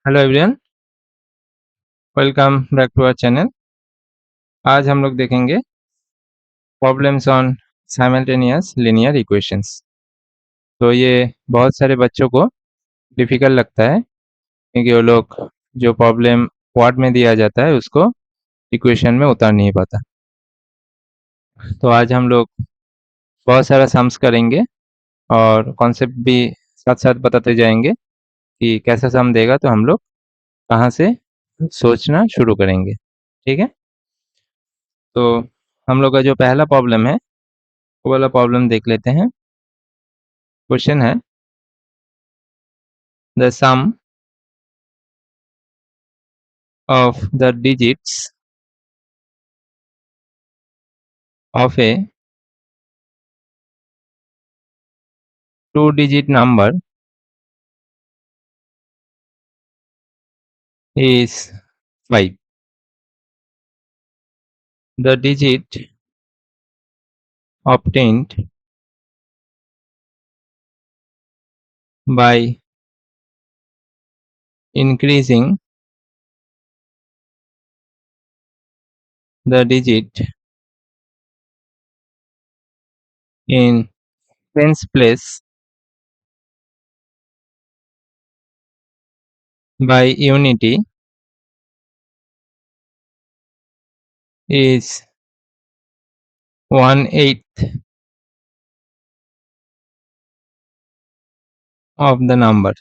Hello everyone, welcome back to our channel. आज हम लोग देखेंगे problems on simultaneous linear equations. तो ये बहुत सारे बच्चों को डिफ़िकल्ट लगता है क्योंकि वो लोग जो प्रॉब्लम वर्ड में दिया जाता है उसको इक्वेशन में उतार नहीं पाता। तो आज हम लोग बहुत सारा सम्स करेंगे और कॉन्सेप्ट भी साथ-साथ बताते जाएंगे कि कैसा सम देगा तो हम लोग कहाँ से सोचना शुरू करेंगे। ठीक है? तो हम लोग का जो पहला प्रॉब्लम है वो वाला प्रॉब्लम देख लेते हैं। क्वेश्चन है the sum of the digits of a two-digit number is 5. The digit obtained by increasing the digit in tens place by unity is 1/8 of the number.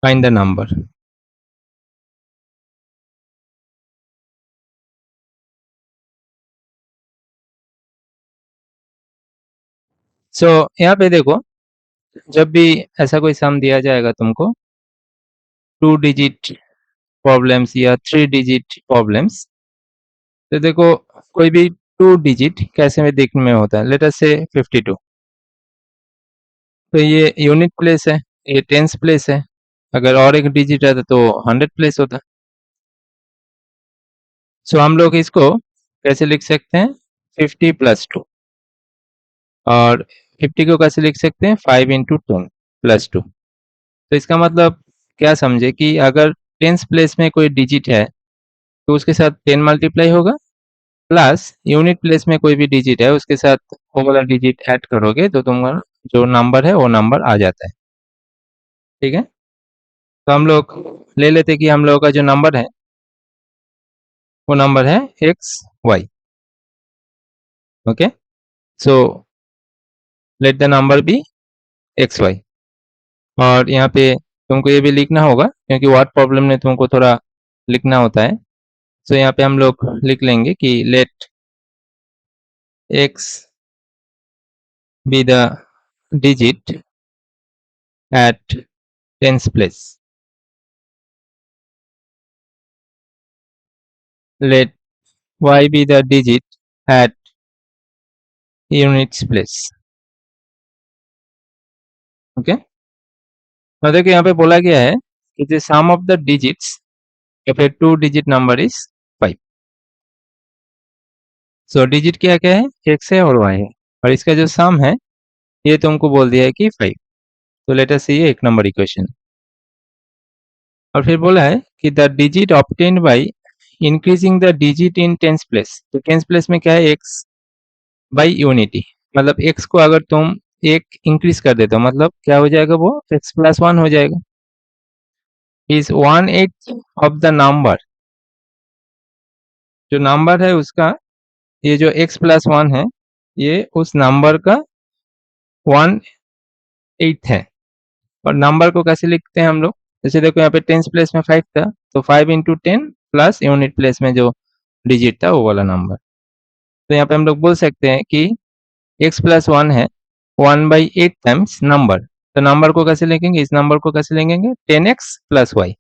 Find the number. So यहाँ पे देखो, जब भी ऐसा कोई सम दिया जाएगा तुमको, 2 डिजिट प्रॉब्लम्स या 3 डिजिट प्रॉब्लम्स, तो देखो कोई भी 2 डिजिट कैसे में देखने में होता है। लेट अस से 52, तो ये यूनिट प्लेस है, ये टेंस प्लेस है। अगर और एक डिजिट रहता तो 100 प्लेस होता। सो हम लोग इसको कैसे लिख सकते हैं, 50 प्लस 2, और 50 को कैसे लिख सकते हैं, 5 इंटू 10 प्लस 2। तो इसका मतलब क्या समझे कि अगर टेंस प्लेस में कोई डिजिट है तो उसके साथ 10 मल्टीप्लाई होगा, प्लस यूनिट प्लेस में कोई भी डिजिट है उसके साथ वो वाला डिजिट ऐड करोगे तो तुम्हारा जो नंबर है वो नंबर आ जाता है। ठीक है, तो हम लोग ले लेते कि हम लोगों का जो नंबर है वो नंबर है x y. Okay, so let the number be x y. और यहाँ पे तुमको ये भी लिखना होगा क्योंकि वर्ड प्रॉब्लम में तुमको थोड़ा लिखना होता है। सो यहाँ पे हम लोग लिख लेंगे कि let x be the digit at tens place, let y be the digit at units place. ओके, तो देखिए यहाँ पे बोला गया है कि the sum of the digits of a two digit number is 5. So digit क्या क्या है, x है और y है, और इसका जो सम है ये तुमको बोल दिया है कि 5। तो लेट अस सी ये एक नंबर इक्वेशन। और फिर बोला है कि the digit obtained by increasing the digit in tens place. तो टेंस प्लेस में क्या है, x बाई यूनिटी, मतलब x को अगर तुम एक इंक्रीज कर देते हो मतलब क्या हो जाएगा, वो x प्लस 1 हो जाएगा। इज 1/8 ऑफ द नंबर, जो नंबर है उसका, ये जो x प्लस 1 है ये उस नंबर का 1/8 है। और नंबर को कैसे लिखते हैं हम लोग, जैसे देखो यहाँ पे टेंस प्लेस में 5 था तो 5 इंटू 10 प्लस यूनिट प्लेस में जो डिजिट था वो वाला नंबर। तो यहाँ पे हम लोग बोल सकते हैं कि x प्लस 1 है 1/8 टाइम्स नंबर। तो नंबर को कैसे लिखेंगे, इस नंबर को कैसे लिखेंगे, 10x plus Y,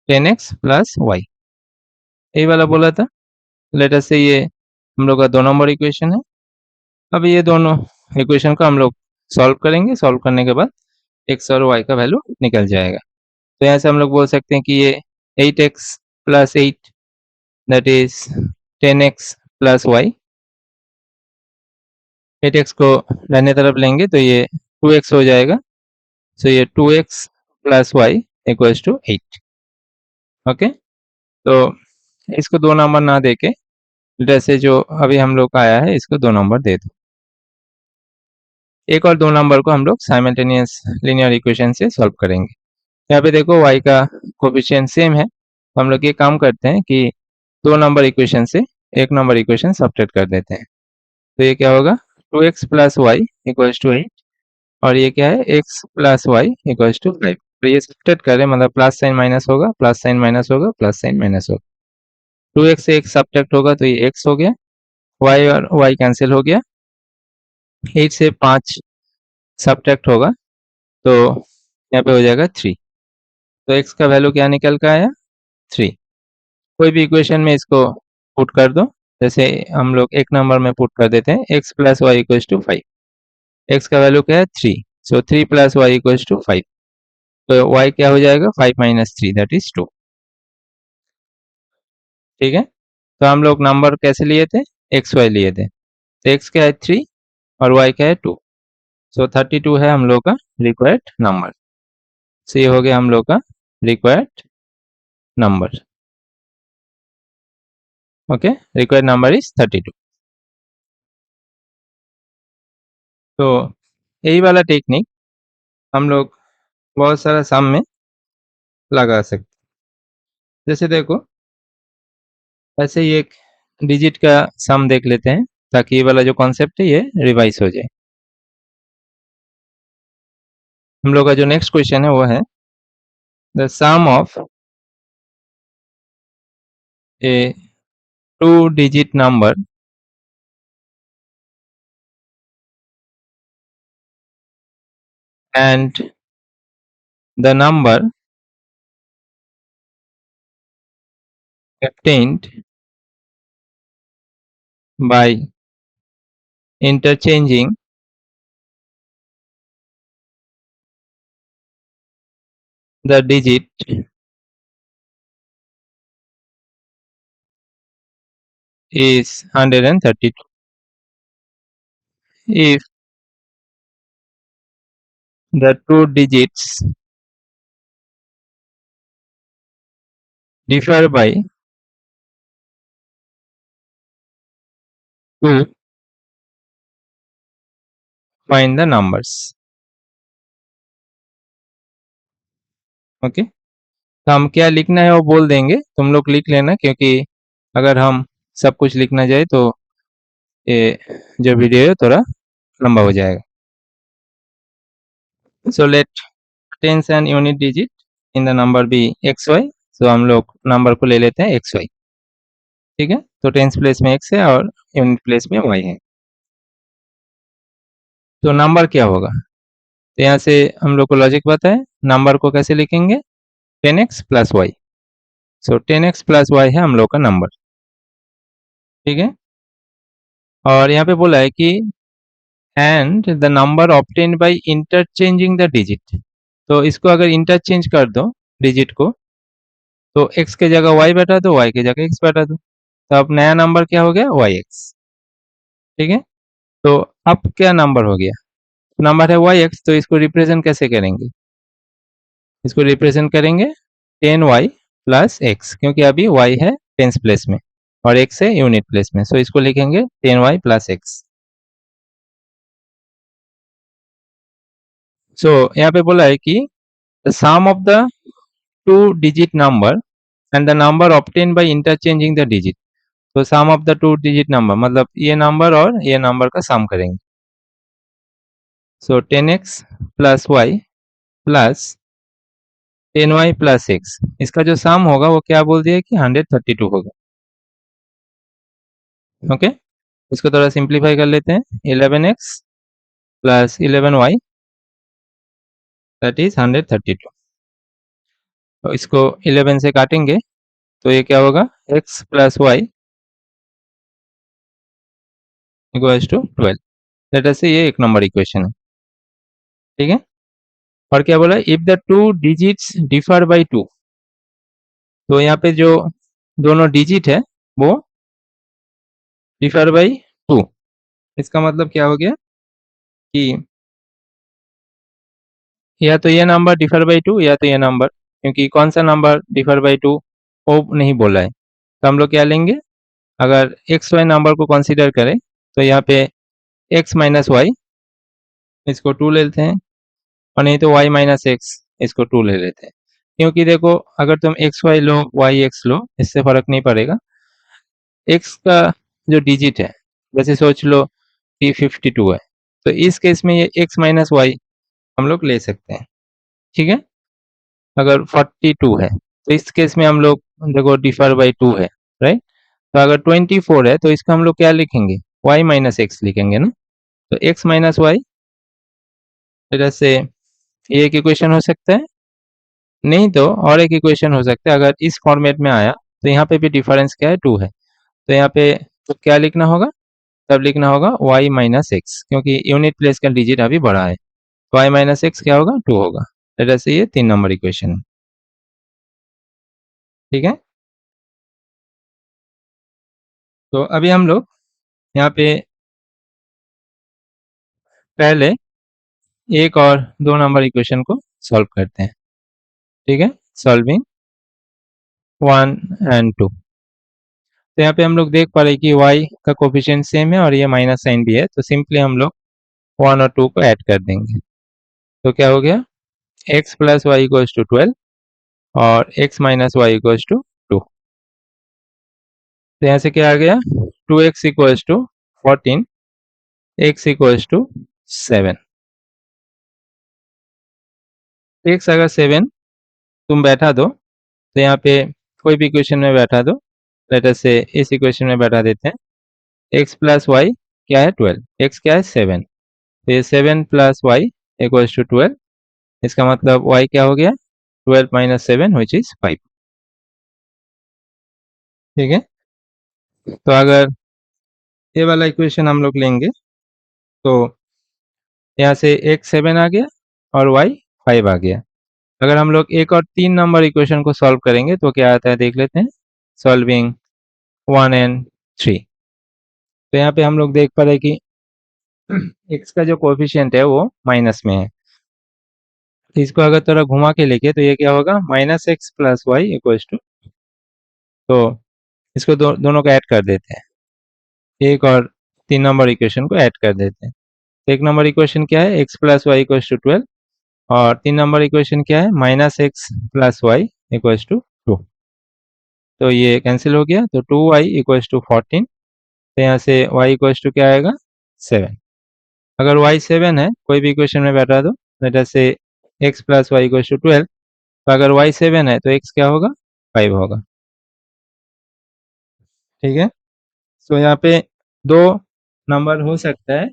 10x plus Y, यही वाला बोला था। लेट अस से ये हम लोग का 2 नंबर इक्वेशन है। अब ये दोनों इक्वेशन को हम लोग सॉल्व करेंगे, सॉल्व करने के बाद x और y का वैल्यू निकल जाएगा। तो यहाँ से हम लोग बोल सकते हैं कि ये 8x plus 8 that is 10x plus y. 8x को दाहिने तरफ लेंगे तो ये 2x हो जाएगा। सो ये 2x plus y equals to 8। ओके, तो इसको 2 नंबर ना देके जैसे जो अभी हम लोग का आया है इसको 2 नंबर दे दो। एक और 2 नंबर को हम लोग साइमल्टेनियस लीनियर इक्वेशन से सॉल्व करेंगे। यहाँ पे देखो y का कोएफिशिएंट सेम है, तो हम लोग ये काम करते हैं कि 2 नंबर इक्वेशन से 1 नंबर इक्वेशन सब्ट्रैक्ट कर देते हैं। तो ये क्या होगा 2x plus y equals to 8 और ये क्या है x plus y equals to 5। तो ये सब्ट्रैक्ट करें मतलब प्लस साइन माइनस होगा, प्लस साइन माइनस होगा, प्लस साइन माइनस होगा। 2x से x सब्ट्रैक्ट होगा तो ये x हो गया, y और y कैंसिल हो गया। 8 से 5 सब्ट्रैक्ट होगा तो यहाँ पे हो जाएगा 3। तो x का वैल्यू क्या निकल के आया 3। कोई भी इक्वेशन में इसको पुट कर दो, जैसे हम लोग एक नंबर में पुट कर देते हैं x plus y equals to 5। x का वैल्यू क्या है 3, so 3 plus y equals to 5। तो y क्या हो जाएगा 5 माइनस 3 दैट इज 2। ठीक है, तो हम लोग नंबर कैसे लिए थे एक्स वाई लिए थे, तो x क्या है 3 और y क्या है 2। सो 32 है हम लोग का रिक्वायर्ड नंबर। सो ये हो गया हम लोग का required number. Okay, required number is 32। तो यही वाला टेक्निक हम लोग बहुत सारा सम में लगा सकते। जैसे देखो ऐसे ही एक डिजिट का सम देख लेते हैं ताकि ये वाला जो कॉन्सेप्ट है ये रिवाइज हो जाए। हम लोग का जो नेक्स्ट क्वेश्चन है वो है the sum of a 2-digit number and the number obtained by interchanging the digit is 132. If the two digits differ by 2, find the numbers. Okay, तो हम क्या लिखना है वो बोल देंगे, तुम लोग लिख लेना, क्योंकि अगर हम सब कुछ लिखना जाए तो ये जो वीडियो है थोड़ा लंबा हो जाएगा। So let tens and unit digit in the number be x y. So हम लोग नंबर को ले लेते हैं एक्स वाई। ठीक है, तो टेंस प्लेस में एक्स है और यूनिट प्लेस में वाई है। तो नंबर क्या होगा, तो यहाँ से हम लोग को लॉजिक पता है, नंबर को कैसे लिखेंगे 10x प्लस वाई। सो 10x प्लस वाई है हम लोग का नंबर। ठीक है, और यहाँ पे बोला है कि and the number obtained by interchanging the digit. तो इसको अगर इंटरचेंज कर दो डिजिट को, तो x के जगह y बैठा दो, y के जगह x बैठा दो, तो अब नया नंबर क्या हो गया yx। ठीक है, तो अब क्या नंबर हो गया, नंबर है yx, तो इसको रिप्रेजेंट कैसे करेंगे, इसको रिप्रेजेंट करेंगे 10y प्लस x, क्योंकि अभी y है टेंस प्लेस में और x है यूनिट प्लेस में, सो इसको लिखेंगे 10y प्लस x। सो यहाँ पे बोला है कि the sum of the two digit number and the number obtain by interchanging the digit. तो sum of the two digit number मतलब ये नंबर और ये नंबर का सम करेंगे। So 10x plus y plus 10y plus x, इसका जो सम होगा वो क्या बोल दिया कि 132 होगा। ओके, इसको थोड़ा सिंप्लीफाई कर लेते हैं, 11x plus 11y that is 132। तो इसको 11 से काटेंगे तो ये क्या होगा x plus y equals to 12। Let us say ये एक नंबर इक्वेशन है। ठीक है, और क्या बोला if the two digits differ by 2। तो यहाँ पे जो दोनों डिजिट है वो डिफर बाय 2, इसका मतलब क्या हो गया कि या तो ये नंबर डिफर बाई 2 या तो ये नंबर, क्योंकि कौन सा नंबर डिफर बाई 2 वो नहीं बोला है। तो हम लोग क्या लेंगे, अगर एक्स वाई नंबर को कंसीडर करें तो यहाँ पे एक्स माइनस वाई इसको 2 ले लेते हैं, और नहीं तो y माइनस एक्स इसको 2 ले लेते हैं। क्योंकि देखो अगर तुम एक्स वाई लो वाई एक्स लो इससे फ़र्क नहीं पड़ेगा। एक्स का जो डिजिट है, जैसे सोच लो कि 52 है, तो इस केस में ये एक्स माइनस वाई हम लोग ले सकते हैं, ठीक है? अगर 42 है, तो इस केस में हम लोग देखो डिफर बाई 2 है, राइट? तो अगर 24 है तो इसका हम लोग क्या लिखेंगे? y माइनस एक्स लिखेंगे ना? तो x माइनस वाई, फिर से ये एक इक्वेशन हो सकता है। नहीं तो और एक इक्वेशन हो सकता है, अगर इस फॉर्मेट में आया तो यहाँ पे भी डिफरेंस क्या है 2 है, तो यहाँ पे तो क्या लिखना होगा, तब लिखना होगा y माइनस एक्स, क्योंकि यूनिट प्लेस का डिजिट अभी बढ़ा है, तो y माइनस एक्स क्या होगा 2 होगा। तो जैसे ये 3 नंबर इक्वेशन है, ठीक है? तो अभी हम लोग यहाँ पे पहले 1 और 2 नंबर इक्वेशन को सॉल्व करते हैं, ठीक है? Solving 1 and 2। तो यहाँ पे हम लोग देख पा रहे हैं कि y का कोफिशिएंट सेम है और ये माइनस साइन भी है, तो सिंपली हम लोग 1 और 2 को ऐड कर देंगे। तो क्या हो गया, x plus y equals to 12 और x minus y equals to 2। तो यहाँ से क्या आ गया, 2x equals to 14, x equals to 7। x अगर 7 तुम बैठा दो तो यहाँ पे कोई भी इक्वेशन में बैठा दो, लेट अस से इस इक्वेशन में बैठा देते हैं। x प्लस वाई क्या है 12, x क्या है 7, तो ये 7 प्लस वाई इक्वल्स टू 12, इसका मतलब y क्या हो गया 12 माइनस 7 विच इज 5, ठीक है? तो अगर ये वाला इक्वेशन हम लोग लेंगे तो यहाँ से x 7 आ गया और y 5 आ गया। अगर हम लोग 1 और 3 नंबर इक्वेशन को सॉल्व करेंगे तो क्या आता है देख लेते हैं। सॉल्विंग 1 and 3, तो यहाँ पे हम लोग देख पा रहे हैं कि x का जो कोएफिशिएंट है वो माइनस में है। इसको अगर थोड़ा घुमा के लेके तो ये क्या होगा, minus x plus y equals to, तो इसको दोनों को ऐड कर देते हैं, 1 और 3 नंबर इक्वेशन को ऐड कर देते हैं। तो 1 नंबर इक्वेशन क्या है, x plus y equals to 12, और 3 नंबर इक्वेशन क्या है, minus x plus y equals to 2। तो ये कैंसिल हो गया, तो 2y इक्वल्स टू 14, तो यहाँ से y इक्वल्स टू क्या आएगा 7। अगर y 7 है कोई भी इक्वेशन में बैठा दो, late us say x plus y equals to 12, तो अगर y 7 है तो x क्या होगा 5 होगा, ठीक है? तो यहाँ पे 2 नंबर हो सकता है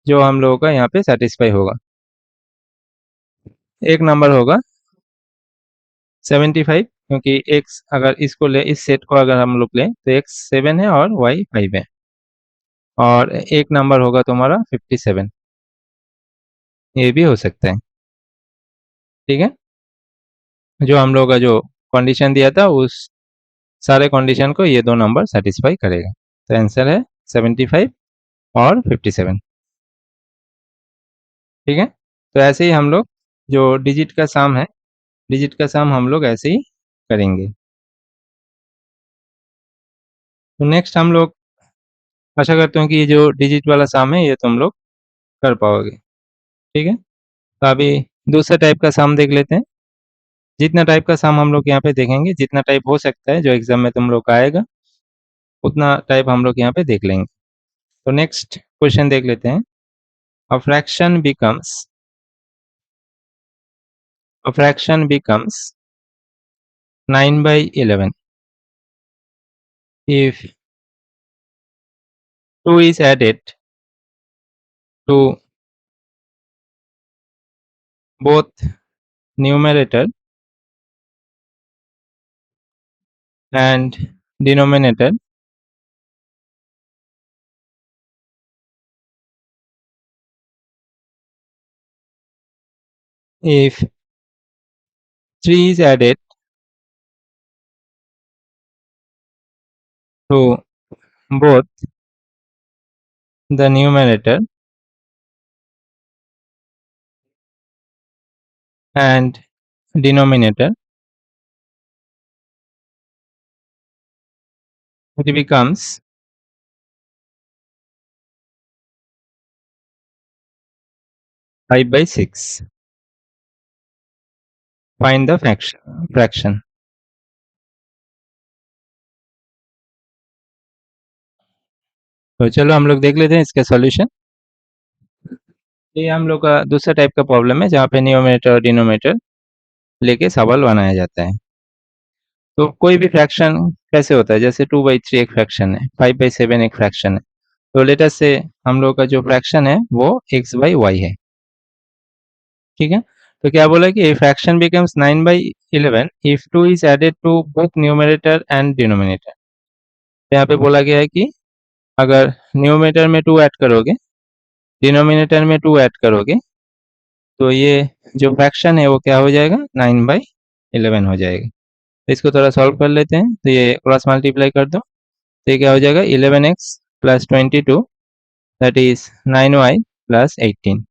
जो हम लोगों का यहाँ पे सेटिस्फाई होगा। एक नंबर होगा 75, क्योंकि x अगर इसको ले, इस सेट को अगर हम लोग लें तो x 7 है और y 5 है, और एक नंबर होगा तुम्हारा 57, ये भी हो सकता है, ठीक है? जो हम लोग का जो कंडीशन दिया था उस सारे कंडीशन को ये 2 नंबर सेटिस्फाई करेगा। तो आंसर है 75 और 57, ठीक है? तो ऐसे ही हम लोग जो डिजिट का सम है, डिजिट का सम हम लोग ऐसे ही करेंगे। तो नेक्स्ट हम लोग आशा करते हैं कि ये जो डिजिट वाला सम है ये तुम लोग कर पाओगे, ठीक है? तो अभी दूसरे टाइप का सम देख लेते हैं। जितना टाइप का सम हम लोग यहाँ पे देखेंगे, जितना टाइप हो सकता है जो एग्जाम में तुम लोग का आएगा, उतना टाइप हम लोग यहाँ पे देख लेंगे। तो नेक्स्ट क्वेश्चन देख लेते हैं। A fraction becomes a fraction becomes 9 by 11 if 2 is added to both numerator and denominator, if 3 is added to both the numerator and denominator, it becomes 5/6. Find the fraction. तो चलो हम लोग देख लेते हैं इसका सॉल्यूशन। ये हम लोग का दूसरा टाइप का प्रॉब्लम है जहाँ पे न्यूमरेटर और डिनोमिनेटर लेके सवाल बनाया जाता है। तो कोई भी फ्रैक्शन कैसे होता है, जैसे 2/3 एक फ्रैक्शन है, 5/7 एक फ्रैक्शन है। तो लेट अस से हम लोग का जो फ्रैक्शन है वो x/y है, ठीक है। तो क्या बोला कि a fraction becomes 9/11 if 2 is added to both numerator and denominator। तो यहाँ पे बोला गया है कि अगर न्यूमरेटर में 2 ऐड करोगे, डिनोमिनेटर में 2 ऐड करोगे, तो ये जो फ्रैक्शन है वो क्या हो जाएगा, 9/11 हो जाएगा। तो इसको थोड़ा सॉल्व कर लेते हैं। तो ये क्रॉस मल्टीप्लाई कर दो, तो ये क्या हो जाएगा, 11x plus 22 that is 9y plus 18।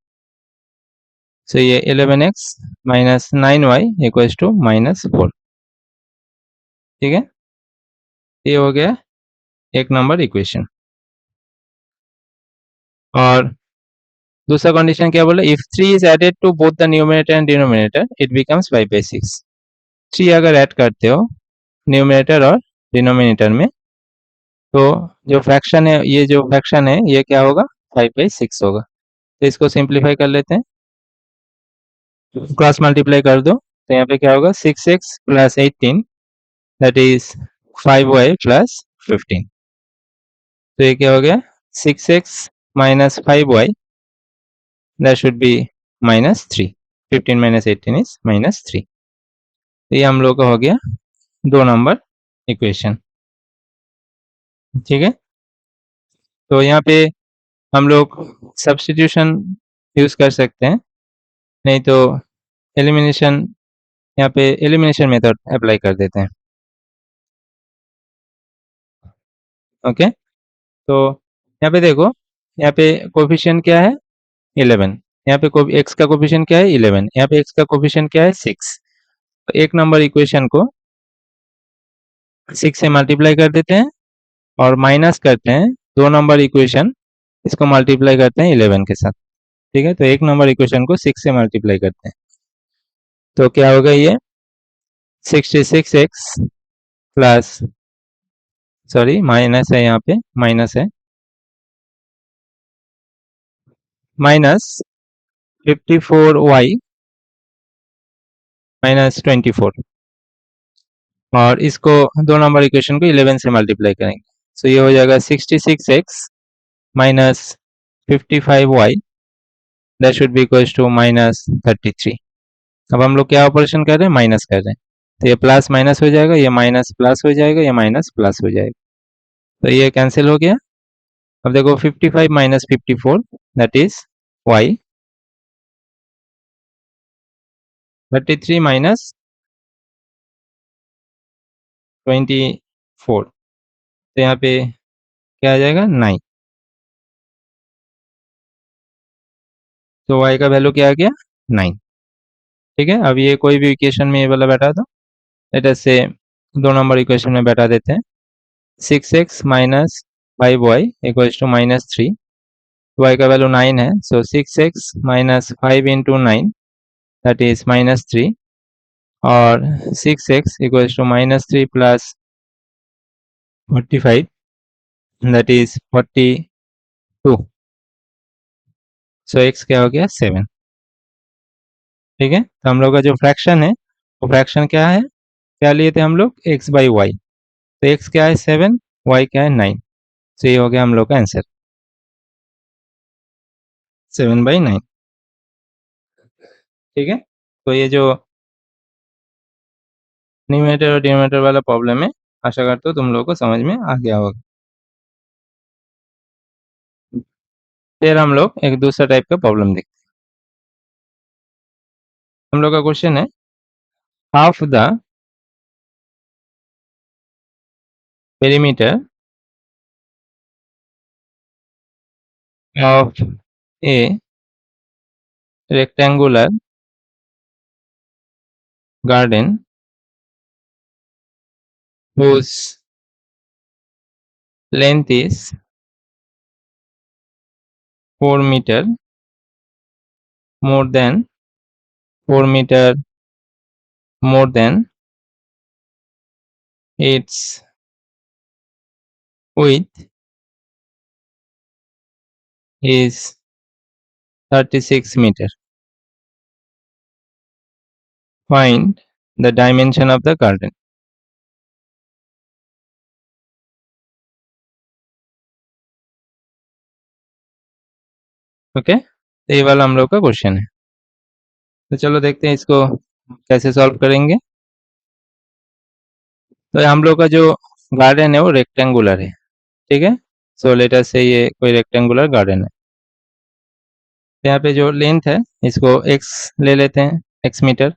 सो ये 11x minus 9y equals to -4, ठीक है। ये हो गया एक नंबर इक्वेशन। और दूसरा कंडीशन क्या बोला, if 3 is added to both the numerator and denominator it becomes 5/6। 3 अगर ऐड करते हो न्यूमरेटर और डिनोमिनेटर में, तो जो फ्रैक्शन है, ये जो फ्रैक्शन है ये क्या होगा, 5/6 होगा। तो इसको सिंप्लीफाई कर लेते हैं, क्रॉस मल्टीप्लाई कर दो, तो यहाँ पे क्या होगा, 6x plus 18 that is 5y plus 15। तो ये क्या हो गया, 6x minus 5y that should B -3। 15 minus 18 is -3। तो ये हम लोग का हो गया 2 नंबर इक्वेशन, ठीक है। तो यहाँ पे हम लोग सब्स्टिट्यूशन यूज कर सकते हैं, नहीं तो एलिमिनेशन, यहाँ पे एलिमिनेशन मेथड अप्लाई कर देते हैं। ओके, तो यहाँ पे देखो, यहाँ पे कोफिशिएंट क्या है, 11। यहाँ पे एक्स का कोफिशिएंट क्या है, 11। यहाँ पे एक्स का कोफिशिएंट क्या है, 6। तो एक नंबर इक्वेशन को 6 से मल्टीप्लाई कर देते हैं और माइनस करते हैं 2 नंबर इक्वेशन, इसको मल्टीप्लाई करते हैं 11 के साथ, ठीक है। तो एक नंबर इक्वेशन को 6 से मल्टीप्लाई करते हैं, तो क्या होगा, ये 66x प्लस, सॉरी माइनस है, यहाँ पे माइनस है, माइनस 54y माइनस 24। और इसको 2 नंबर इक्वेशन को 11 से मल्टीप्लाई करेंगे, सो ये हो जाएगा 66x minus 55y that should be equals to -33। अब हम लोग क्या ऑपरेशन कर रहे हैं, माइनस कर रहे हैं, तो ये प्लस माइनस हो जाएगा, ये माइनस प्लस हो जाएगा, ये माइनस प्लस हो जाएगा, तो ये कैंसिल हो गया। अब देखो 55 minus 54 that is y, 33 minus 24, तो यहाँ पे क्या आ जाएगा, 9। तो y का वैल्यू क्या आ गया, 9, ठीक है। अब ये कोई भी इक्वेशन में ये वाला बैठा दो, लेट अस से 2 नंबर इक्वेशन में बैठा देते हैं, 6x minus 5y equals to -3, y का वैल्यू 9 है, so 6x minus 5 into 9 that is -3, और 6x equals to -3 plus 45 that is 42, so x क्या हो गया, 7, ठीक है। तो हम लोग का जो फ्रैक्शन है वो फ्रैक्शन क्या है, क्या लिए थे हम लोग, x/y। तो x क्या है, 7, y क्या है, 9। तो ये हो गया हम लोग का आंसर, 7/9, ठीक है। तो ये जो न्यूमरेटर और डिनोमिनेटर वाला प्रॉब्लम है, आशा करता हूँ तुम लोगों को समझ में आ गया होगा। फिर हम लोग एक दूसरा टाइप का प्रॉब्लम देखते हैं। हम लोग का क्वेश्चन है, half the perimeter of A rectangular garden whose length is 4 meter, more than 4 meter, more than its width is 36 meter. Find the dimension of the garden. Okay, तो ये वाला हम लोग का क्वेश्चन है। तो चलो देखते हैं इसको कैसे सॉल्व करेंगे। तो हम लोग का जो गार्डन है वो रेक्टेंगुलर है, ठीक है। सो लेट अस से ये कोई रेक्टेंगुलर गार्डन है। तो यहाँ पे जो लेंथ है इसको x ले लेते हैं, x मीटर,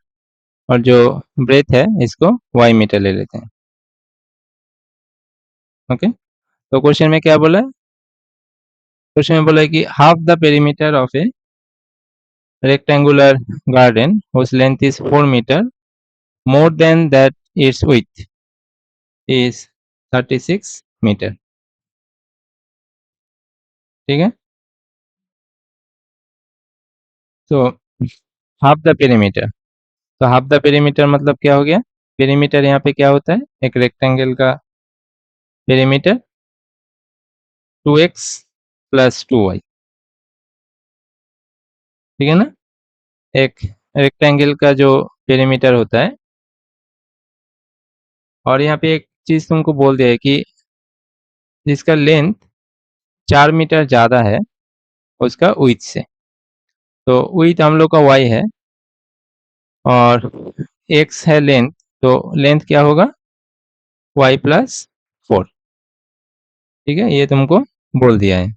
और जो ब्रेथ है इसको y मीटर ले लेते हैं। ओके, तो क्वेश्चन में क्या बोला है? क्वेश्चन में बोला है कि half the perimeter of A rectangular garden whose length is 4 meter, more than that its width is 36 meter, ठीक है। तो हाफ द पेरीमीटर, तो हाफ द पेरीमीटर मतलब क्या हो गया? पेरीमीटर यहाँ पे क्या होता है? एक रेक्टेंगल का पेरीमीटर 2x प्लस 2y, ठीक है ना। एक रेक्टेंगल का जो पेरीमीटर होता है, और यहाँ पे एक चीज तुमको बोल दिया है कि जिसका लेंथ 4 मीटर ज़्यादा है उसका विड्थ से। तो विड्थ हम लोग का y है और x है लेंथ, तो लेंथ क्या होगा? y प्लस 4, ठीक है, ये तुमको बोल दिया है।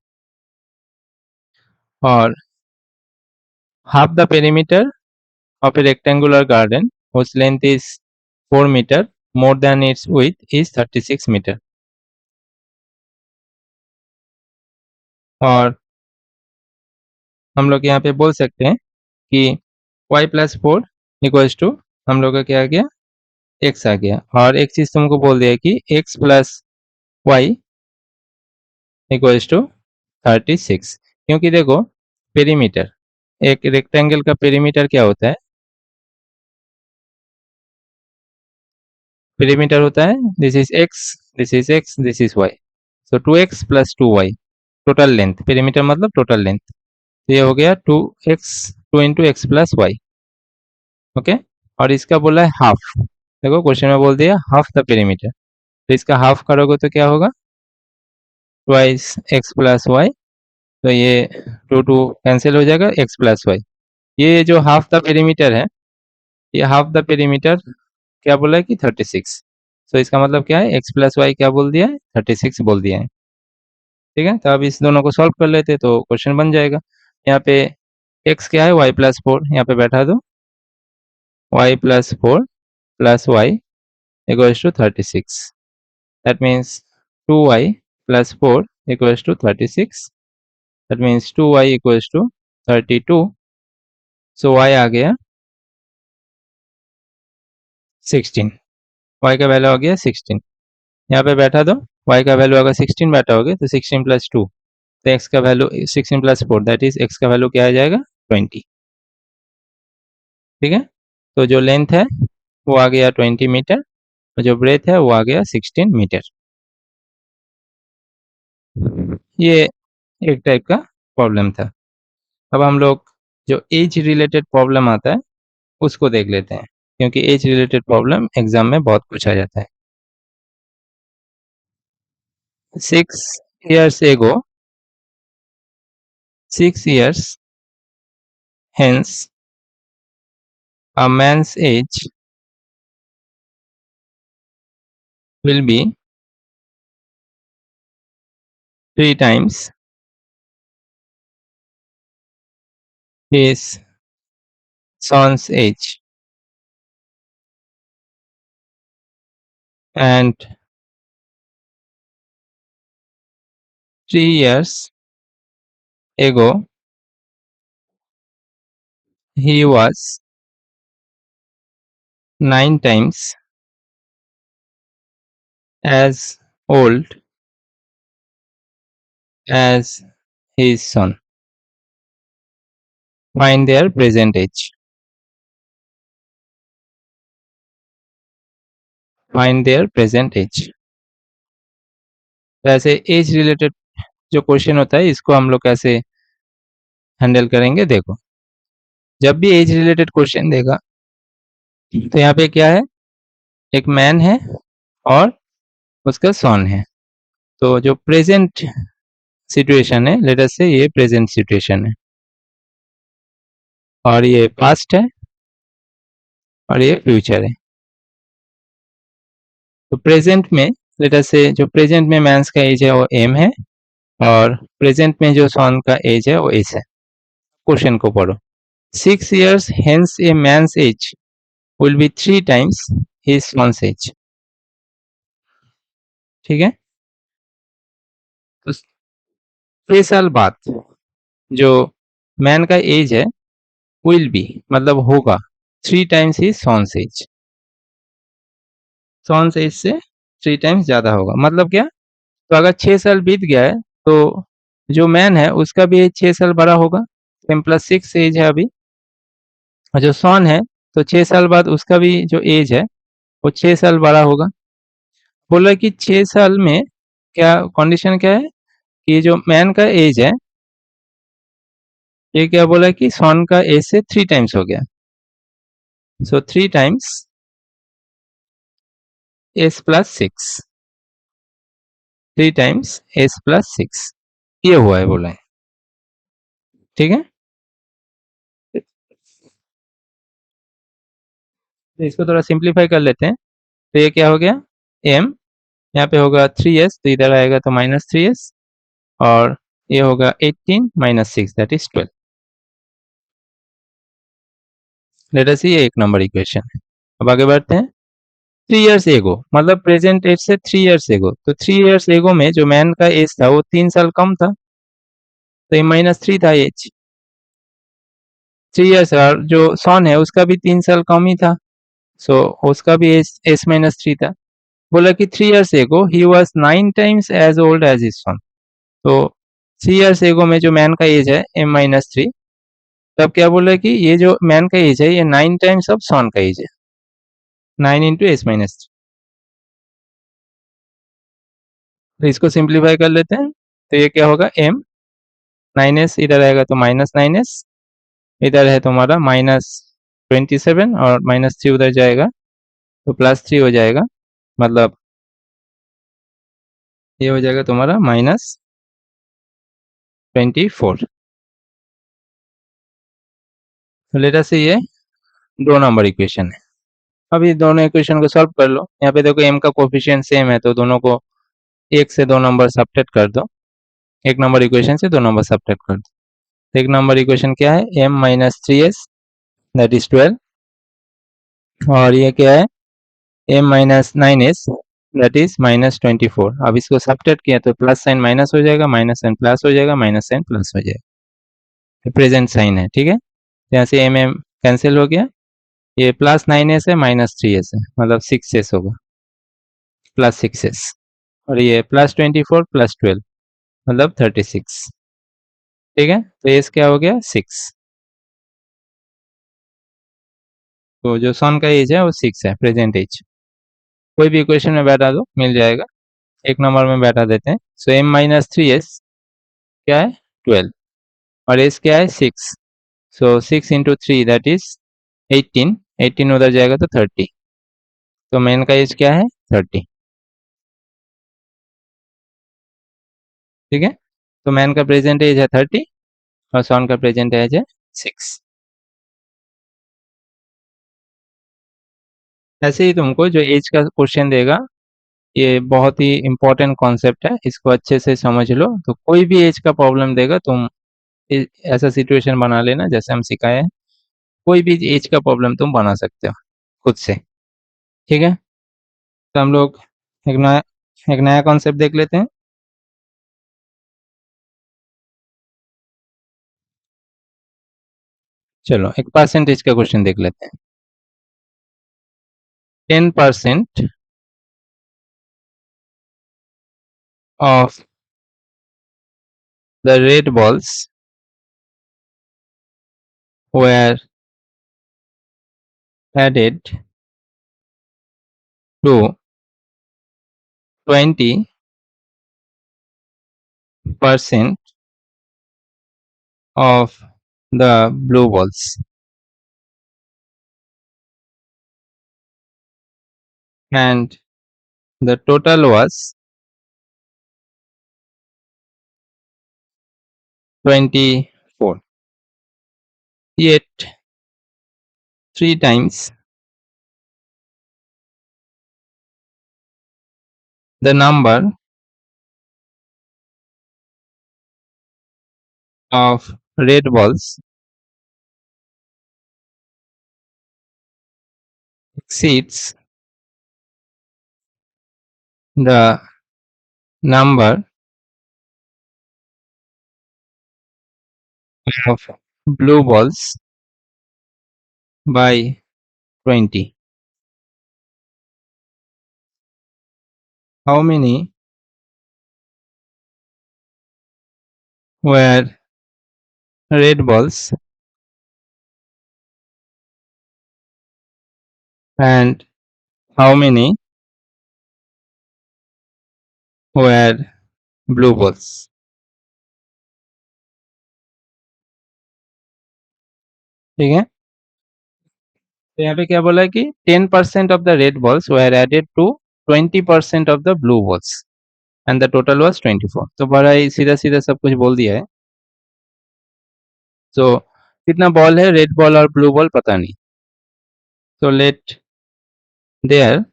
और half the perimeter of A rectangular garden whose length is 4 meter, more than its width is 36 meter। और हम लोग यहाँ पे बोल सकते हैं कि y प्लस 4 इक्वल्स टू हम लोग का क्या आ गया? x आ गया। और एक चीज तुमको बोल दिया कि x plus y equals to 36, क्योंकि देखो पेरीमीटर, एक रेक्टेंगल का पेरीमीटर क्या होता है? पेरीमीटर होता है this is x, this is x, this is y, so 2x plus 2y total length. Perimeter मतलब टोटल लेंथ। तो ये हो गया 2x, 2 into x plus y. Okay, और इसका बोला है हाफ। देखो क्वेश्चन में बोल दिया हाफ द पेरीमीटर, तो इसका हाफ करोगे तो क्या होगा? ट्वाइस एक्स प्लस वाई, तो ये 2 कैंसिल हो जाएगा, एक्स प्लस वाई। ये जो हाफ द पेरीमीटर है, ये हाफ द पेरीमीटर क्या बोला है कि 36। सो इसका मतलब क्या है? एक्स प्लस वाई क्या बोल दिया है? 36 बोल दिया है, ठीक है। तो अब इस दोनों को सॉल्व कर लेते तो क्वेश्चन बन जाएगा। यहाँ पे एक्स क्या है? वाई प्लस 4, यहाँ पे बैठा दो, y plus 4 plus y equals to 36। That means 2y plus 4 equals to 36। That means 2y equals to 32। So y आ गया 16, y का वैल्यू आ गया 16। यहाँ पे बैठा दो, y का वैल्यू अगर 16 बैठा होगे तो 16 प्लस 2, तो x का value 16 plus 4 that is x का वैल्यू क्या आ जाएगा? 20, ठीक है। तो जो लेंथ है वो आ गया 20 मीटर, और जो ब्रेथ है वो आ गया 16 मीटर। ये एक टाइप का प्रॉब्लम था। अब हम लोग जो एज रिलेटेड प्रॉब्लम आता है उसको देख लेते हैं, क्योंकि एज रिलेटेड प्रॉब्लम एग्जाम में बहुत पूछा जाता है। 6 years ago, 6 years hence, a man's age will be 3 times his son's age, and 3 years ago he was 9 times as old as his son. Find their present age. Find their present age. तो ऐसे age related जो question होता है इसको हम लोग कैसे handle करेंगे देखो। जब भी एज रिलेटेड क्वेश्चन देगा तो यहाँ पे क्या है, एक मैन है और उसका सन है। तो जो प्रेजेंट सिचुएशन है, लेट अस से ये प्रेजेंट सिचुएशन है और ये पास्ट है और ये फ्यूचर है। तो प्रेजेंट में लेट अस से जो प्रेजेंट में मैंस का एज है वो एम है और प्रेजेंट में जो सन का एज है वो एस है। क्वेश्चन को पढ़ो। 6 years hence a man's age will be 3 times his son's age। ठीक है, तो 6 साल बाद जो मैन का एज है विल बी मतलब होगा 3 टाइम्स ही सॉन्स एज। सॉन्स एज से 3 टाइम्स ज़्यादा होगा मतलब क्या, तो अगर 6 साल बीत गया है तो जो मैन है उसका भी एज 6 साल बड़ा होगा, 10 प्लस 6 एज है अभी। और जो सॉन है तो 6 साल बाद उसका भी जो एज है वो 6 साल बड़ा होगा। बोला कि 6 साल में क्या कंडीशन क्या है कि जो मैन का एज है ये क्या बोला कि सॉन का एज से 3 टाइम्स हो गया। सो 3 times S plus 6, 3 times S plus 6 ये हुआ है बोला है। ठीक है, तो इसको थोड़ा सिंप्लीफाई कर लेते हैं। तो ये क्या हो गया, एम यहाँ पे होगा 3s तो इधर आएगा तो माइनस 3s और ये होगा 18 minus 6 that is 12। Let us see ये एक नंबर इक्वेशन है। अब आगे बढ़ते हैं। 3 इयर्स एगो मतलब प्रेजेंट एज से 3 इयर्स एगो, तो 3 इयर्स एगो में जो मैन का एज था वो 3 साल कम था तो ये -3 था एज। 3 इयर्स और जो सन है उसका भी 3 साल कम ही था, सो उसका भी एज s-3 था। बोला कि 3 years ago he was 9 times age old age his son. तो 3 इयर्स एगो में जो मैन का एज है m-3, तब क्या बोला कि ये जो मैन का एज है ये 9 टाइम्स ऑफ सन का एज है, 9 इंटू s-3। तो इसको सिंप्लीफाई कर लेते हैं। तो ये क्या होगा m 9s इधर आएगा तो -9s, इधर है तुम्हारा -27 और -3 उधर जाएगा तो +3 हो जाएगा, मतलब ये हो जाएगा तुम्हारा -24। तो लेट अस से ये 2 नंबर इक्वेशन है। अब ये दोनों इक्वेशन को सॉल्व कर लो। यहाँ पे देखो m का कोफिशिएंट सेम है तो दोनों को 1 से 2 नंबर सब्ट्रैक्ट कर दो। एक नंबर इक्वेशन से 2 नंबर सब्ट्रैक्ट कर दो। तो एक नंबर इक्वेशन क्या है, m-3s दैट इज 12 और ये क्या है m-9s दैट इज -24। अब इसको सब्ट्रैक्ट किया तो प्लस साइन माइनस हो जाएगा, माइनस साइन प्लस हो जाएगा, माइनस साइन प्लस हो जाएगा। प्रेजेंट साइन है, ठीक है। यहाँ से एम एम कैंसिल हो गया, ये +9s है -3s है मतलब 6s होगा, +6s और ये +24 +12 मतलब 36। ठीक है, तो एस क्या हो गया 6। तो जो सन का एज है वो 6 है प्रेजेंट एज। कोई भी इक्वेशन में बैठा दो मिल जाएगा। एक नंबर में बैठा देते हैं। सो m-3s क्या है 12 और एस क्या है 6। सो 6 इंटू 3 दैट इज 18, 18 उधर जाएगा तो 30। तो मैन का एज क्या है 30। ठीक है, तो मैन का प्रेजेंट एज है 30 और सन का प्रेजेंट एज है 6। ऐसे ही तुमको जो एज का क्वेश्चन देगा ये बहुत ही इंपॉर्टेंट कॉन्सेप्ट है, इसको अच्छे से समझ लो। तो कोई भी एज का प्रॉब्लम देगा तुम ऐसा सिचुएशन बना लेना जैसे हम सिखाए हैं, कोई भी एज का प्रॉब्लम तुम बना सकते हो खुद से। ठीक है, तो हम लोग एक नया एक नया कॉन्सेप्ट देख लेते हैं। चलो एक परसेंटेज का क्वेश्चन देख लेते हैं। 10% of the red balls were added to 20% of the blue balls, and the total was 24. Yet 3 times the number of red balls exceeds the number of blue balls by 20. How many were red balls and how many were blue balls? ठीक है, तो यहाँ पे क्या बोला है कि 10% of the red balls were added to 20% of the blue balls and the total was 24. तो बड़ा ही सीधा सीधा सब कुछ बोल दिया है. तो कितना बॉल है, रेड बॉल और ब्लू बॉल पता नहीं. So let there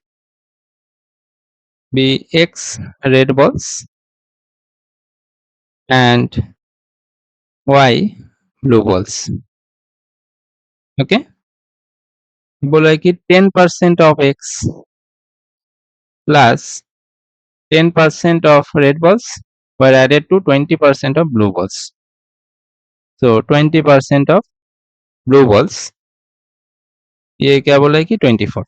be x red balls and y blue balls. Okay, बोला है कि 10% of x plus 10% of red balls were added to 20% of blue balls. So 20% of blue balls, ये क्या बोला है कि 24.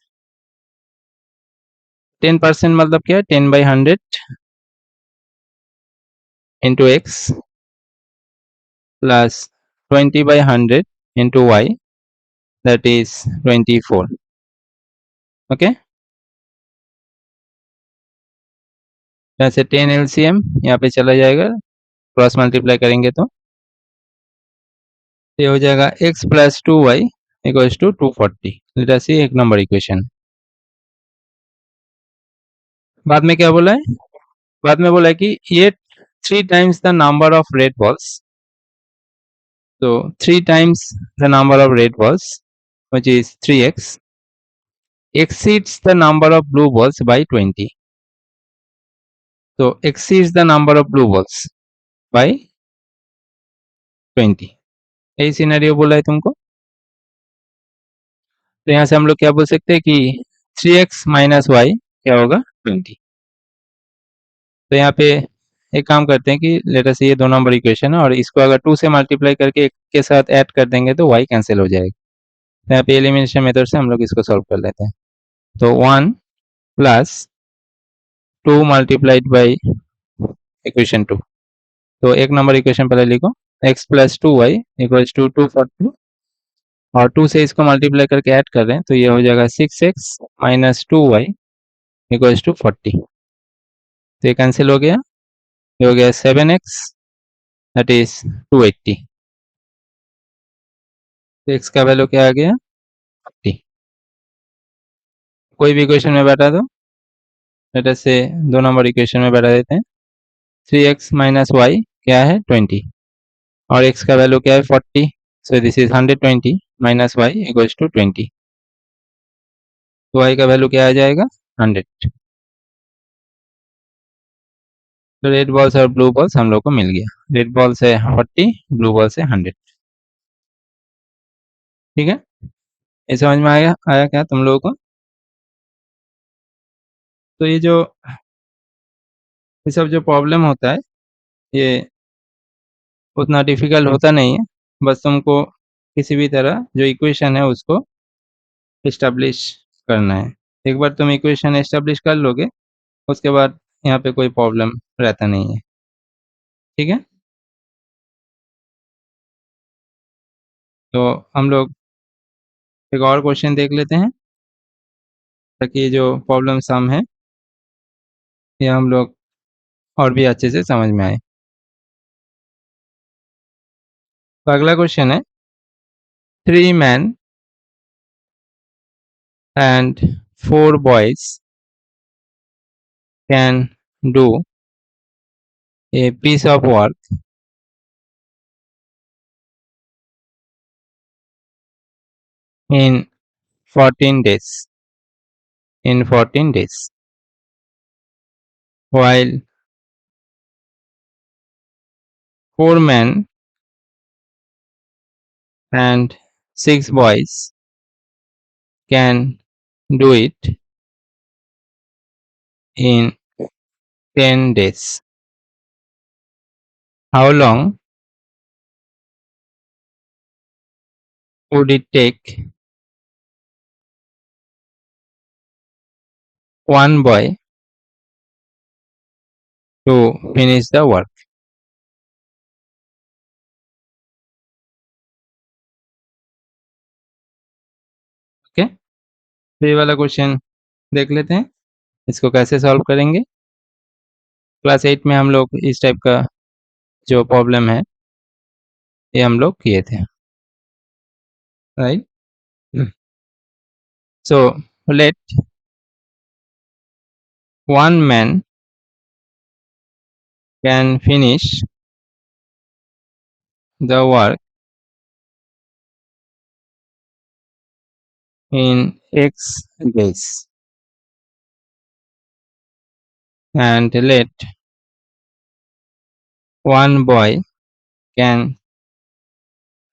10% मतलब क्या है, 10/100 into x plus 20/100 into y, that is 24. Okay, यहाँ से 10 LCM यहाँ पे चला जाएगा, क्रॉस मल्टीप्लाई करेंगे तो ये हो जाएगा x plus 2y equals to 240. Let us see एक नंबर इक्वेशन. बाद में क्या बोला है, बाद में बोला है कि ये 3 times the number of red balls. So 3 times the number of red balls, which is 3x, exceeds the number of blue balls by 20. So exceeds the number of blue balls by 20. यही scenario बोला है तुमको. तो यहाँ से हम लोग क्या बोल सकते हैं कि 3x minus y क्या होगा, 20. तो यहाँ पे एक काम करते हैं कि लेट अस ये 2 नंबर इक्वेशन है और इसको अगर 2 से मल्टीप्लाई करके एक के साथ ऐड कर देंगे तो y कैंसिल हो जाएगा. तो यहाँ पे एलिमिनेशन मेथड से हम लोग इसको सॉल्व कर लेते हैं. तो 1 प्लस 2 मल्टीप्लाइड बाई इक्वेशन 2. तो एक नंबर इक्वेशन पहले लिखो, x plus 2y equals to 240 और 2 से इसको मल्टीप्लाई करके ऐड कर रहे हैं तो ये हो जाएगा 6x minus 2y equals to 40. तो ये कैंसिल हो गया, ये हो गया 7x दैट इज 280. तो x का वैल्यू क्या आ गया, 40. कोई भी इक्वेशन में बैठा दो, लेट अस से 2 नंबर इक्वेशन में बैठा देते हैं. 3x माइनस y क्या है, 20 और x का वैल्यू क्या है, 40. So this is 120 minus y equals to 20. तो y का वैल्यू क्या आ जाएगा, 100. तो रेड बॉल्स और ब्लू बॉल्स हम लोग को मिल गया. रेड बॉल से 40, ब्लू बॉल से 100. ठीक है, ये समझ में आया आया क्या तुम लोगों को. तो ये सब जो प्रॉब्लम होता है ये उतना डिफिकल्ट होता नहीं है. बस तुमको किसी भी तरह जो इक्वेशन है उसको इस्टेब्लिश करना है. एक बार तुम इक्वेशन एस्टेब्लिश कर लोगे, उसके बाद यहाँ पे कोई प्रॉब्लम रहता नहीं है। ठीक है, तो हम लोग एक और क्वेश्चन देख लेते हैं, ताकि जो प्रॉब्लम सम है ये हम लोग और भी अच्छे से समझ में आए। तो अगला क्वेश्चन है, 3 men and 4 boys can do a piece of work in 14 days. In 14 days, while 4 men and 6 boys can do it in 10 days. How long would it take one boy to finish the work? Okay, तो ये वाला question देख लेते हैं, इसको कैसे solve करेंगे। Class 8 में हम लोग इस टाइप का जो प्रॉब्लम है ये हम लोग किए थे, right. So let one man can finish the work in X days, and let one boy can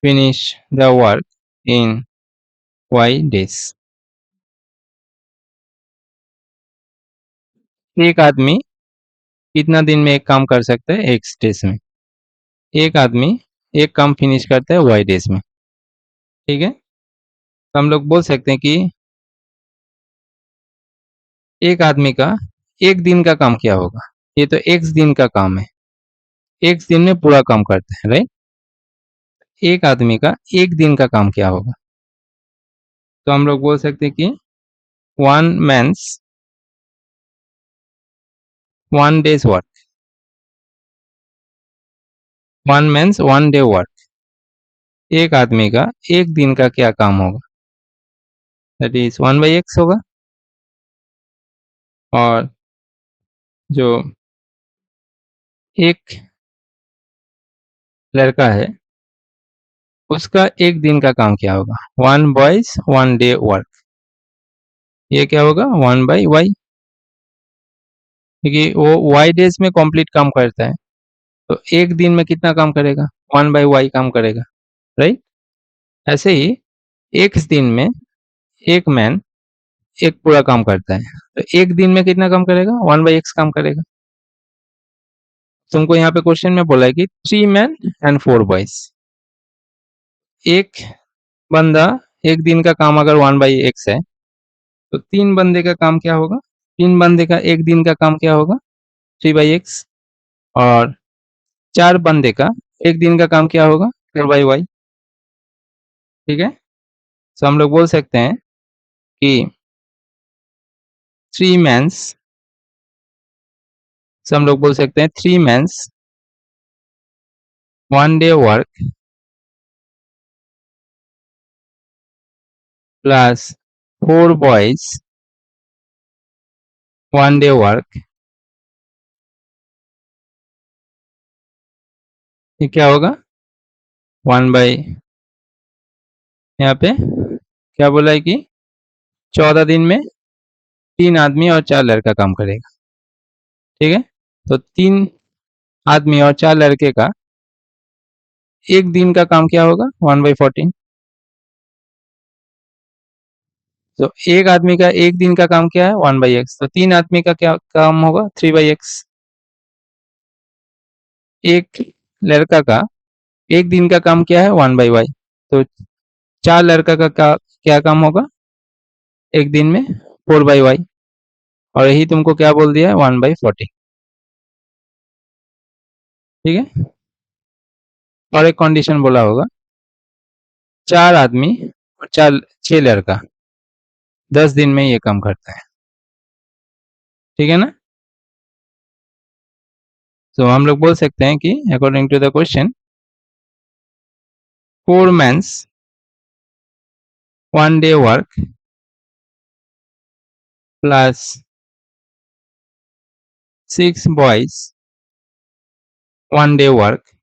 finish the work in Y days. एक आदमी कितना दिन में एक काम कर सकता है X डेज में? एक आदमी एक काम फिनिश करता है Y डेज में। ठीक है, तो हम लोग बोल सकते हैं कि एक आदमी का एक दिन का काम क्या होगा। ये तो X दिन का काम है, X दिन में पूरा काम करता है, राइट। एक आदमी का एक दिन का काम क्या होगा, तो हम लोग बोल सकते हैं कि one man's 1 day's work, one man's 1 day work। एक आदमी का एक दिन का क्या काम होगा, दैट इज 1/x होगा। और जो एक लड़का है उसका एक दिन का काम क्या होगा, 1 boys 1 day work। ये क्या होगा 1/y, क्योंकि वो y डेज में कंप्लीट काम करता है, तो एक दिन में कितना काम करेगा, 1/y काम करेगा, राइट। ऐसे ही एक दिन में एक मैन एक पूरा काम करता है, तो एक दिन में कितना काम करेगा, 1/x काम करेगा। तुमको यहाँ पे क्वेश्चन में बोला है कि 3 मैन एंड 4 बॉयज। एक बंदा एक दिन का काम अगर 1/x है, तो 3 बंदे का काम क्या होगा, 3 बंदे का एक दिन का काम क्या होगा, 3/x। और 4 बंदे का एक दिन का काम क्या होगा, 4/y। ठीक है, तो हम लोग बोल सकते हैं कि 3 मैन्स, तो हम लोग बोल सकते हैं 3 men's 1 day work plus 4 boys 1 day work, ये क्या होगा 1 बाई, यहाँ पे क्या बोला है कि 14 दिन में 3 आदमी और 4 लड़का काम करेगा। ठीक है, तो 3 आदमी और 4 लड़के का एक दिन का काम क्या होगा, 1/14। तो एक आदमी का एक दिन का काम क्या है, 1/x। तो 3 आदमी का क्या काम होगा, 3/x। एक लड़का का एक दिन का काम क्या है, 1/y। तो 4 लड़का का क्या काम होगा एक दिन में, 4/y, और यही तुमको क्या बोल दिया है, 1/40। ठीक है। और एक कंडीशन बोला होगा, 4 आदमी और 6 लड़का 10 दिन में ये काम करता है। ठीक है ना। तो हम लोग बोल सकते हैं कि according to the question, 4 men's 1 day work plus 6 boys 1 day work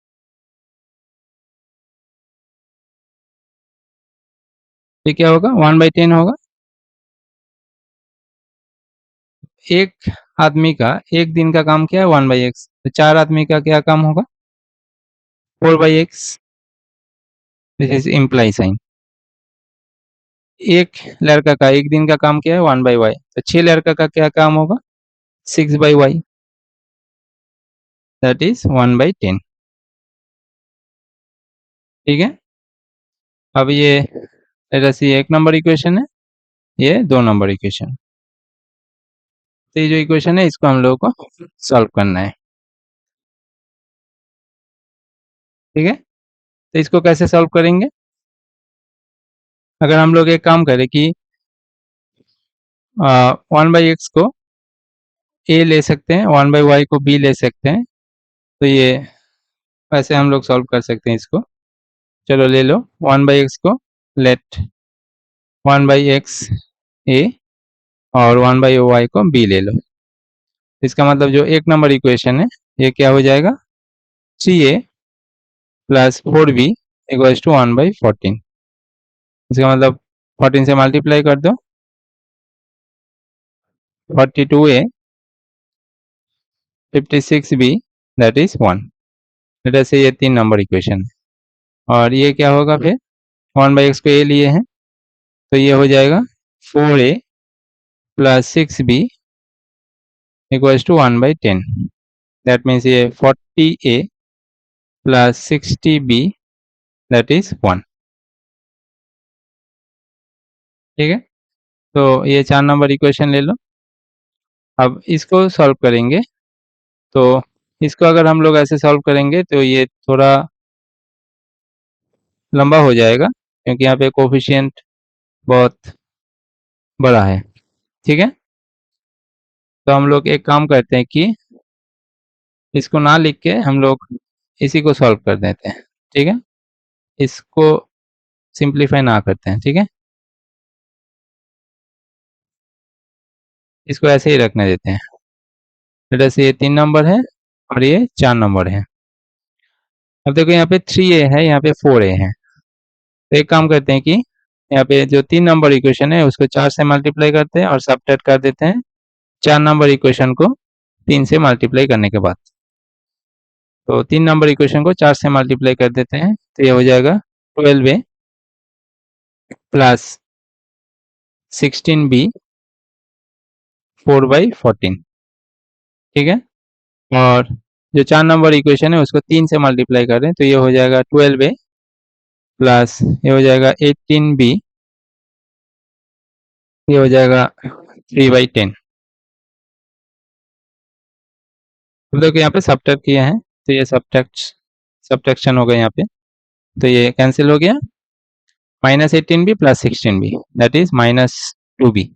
ये क्या होगा, 1/10 होगा। एक आदमी का एक दिन का काम क्या है, 1/x। तो 4 आदमी का क्या काम होगा, 4/x। This is imply sign. एक लड़का का एक दिन का काम क्या है, 1/y। तो 6 लड़का का क्या काम होगा, 6/y, दैट इज 1/10। ठीक है। अब ये ऐसी 1 नंबर इक्वेशन है, ये 2 नंबर इक्वेशन। तो ये जो इक्वेशन है इसको हम लोगों को सॉल्व करना है। ठीक है। तो इसको कैसे सॉल्व करेंगे, अगर हम लोग एक काम करें कि 1/x को a ले सकते हैं, 1/y को b ले सकते हैं, तो ये ऐसे हम लोग सॉल्व कर सकते हैं इसको। चलो ले लो 1/x को, लेट 1/x a और 1/y को b ले लो। इसका मतलब जो 1 नंबर इक्वेशन है ये क्या हो जाएगा, 3a plus 4b equals to 1/14। इसका मतलब 14 से मल्टीप्लाई कर दो, 42a 56b दैट इज 1। जैसे ये 3 नंबर इक्वेशन है। और ये क्या होगा फिर, 1/x को a लिए हैं तो ये हो जाएगा 4a plus 6b equals to 1/10। That means ये 40a plus 60b that is 1। ठीक है। तो ये 4 नंबर इक्वेशन ले लो। अब इसको सॉल्व करेंगे, तो इसको अगर हम लोग ऐसे सॉल्व करेंगे तो ये थोड़ा लंबा हो जाएगा, क्योंकि यहाँ पे कोफिशिएंट बहुत बड़ा है। ठीक है। तो हम लोग एक काम करते हैं कि इसको ना लिख के हम लोग इसी को सॉल्व कर देते हैं। ठीक है। इसको सिंप्लीफाई ना करते हैं। ठीक है। इसको ऐसे ही रखने देते हैं। जैसे ये 3 नंबर है और ये 4 नंबर है। अब देखो यहाँ पे 3a है, यहाँ पे 4a है। तो एक काम करते हैं कि यहाँ पे जो 3 नंबर इक्वेशन है उसको 4 से मल्टीप्लाई करते हैं और सबट्रैक्ट कर देते हैं 4 नंबर इक्वेशन को 3 से मल्टीप्लाई करने के बाद। तो 3 नंबर इक्वेशन को 4 से मल्टीप्लाई कर देते हैं तो ये हो जाएगा 12a प्लस 16b 4/14। ठीक है। और जो 4 नंबर इक्वेशन है उसको 3 से मल्टीप्लाई कर रहे हैं तो ये हो जाएगा 12a प्लस ये हो जाएगा 18b, ये हो जाएगा 3/10। तो देखो यहाँ पे सब्ट्रैक्ट किया है तो ये सब्ट्रैक्शन हो गया यहाँ पे, तो ये कैंसिल हो गया। -18b plus 16b that is -2b।